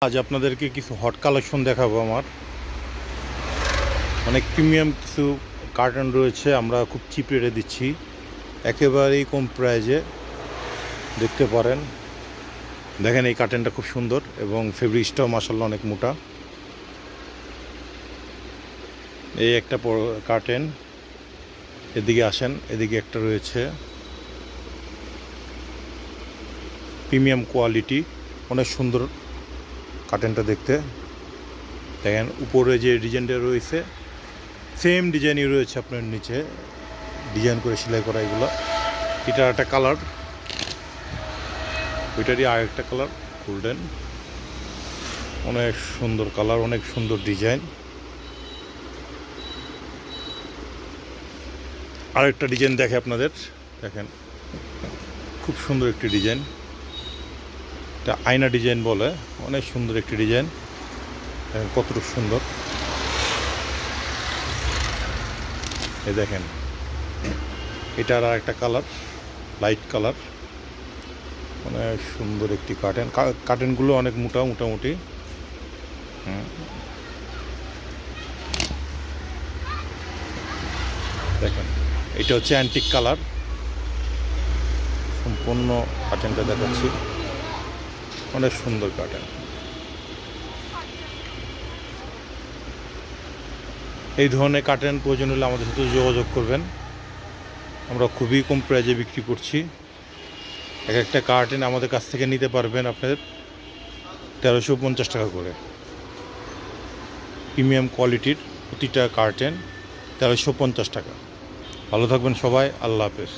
আজ আপনাদেরকে কিছু হট কালেকশন দেখাবো। আমার অনেক প্রিমিয়াম কিছু কার্টন রয়েছে, আমরা খুব চিপ রেটে দিচ্ছি, একেবারেই কম প্রাইজে। দেখতে পারেন, দেখেন এই কার্টেনটা খুব সুন্দর এবং ফেব্রিক্সটাও মাশাআল্লাহ অনেক মোটা। এই একটা কার্টেন, এদিকে আসেন, এদিকে একটা রয়েছে প্রিমিয়াম কোয়ালিটি, অনেক সুন্দর কার্টেনটা দেখতে। দেখেন উপরে যে ডিজাইনটা রয়েছে সেম ডিজাইনই রয়েছে আপনার নিচে, ডিজাইন করে সেলাই করা। এগুলো এটার একটা কালার, ওইটারই আর একটা কালার গোল্ডেন, অনেক সুন্দর কালার, অনেক সুন্দর ডিজাইন। আরেকটা ডিজাইন দেখে আপনাদের, দেখেন খুব সুন্দর একটি ডিজাইন, এটা আয়না ডিজাইন বলে, অনেক সুন্দর একটি ডিজাইন, কতটুকু সুন্দর। এই দেখেন এটার আর একটা কালার, লাইট কালার, অনেক সুন্দর একটি কার্টেন। কার্টেনগুলো অনেক মোটামুটি। দেখেন এটা হচ্ছে অ্যান্টিক কালার, সম্পূর্ণ কার্টেনটা দেখাচ্ছি, অনেক সুন্দর কার্টেন। এই ধরনের কার্টেন প্রয়োজন হলে আমাদের সাথে যোগাযোগ করবেন, আমরা খুবই কম প্রাইজে বিক্রি করছি। এক একটা কার্টেন আমাদের কাছ থেকে নিতে পারবেন আপনাদের 1350 টাকা করে। প্রিমিয়াম কোয়ালিটির প্রতিটা কার্টেন 1350 টাকা। ভালো থাকবেন সবাই, আল্লাহ হাফেজ।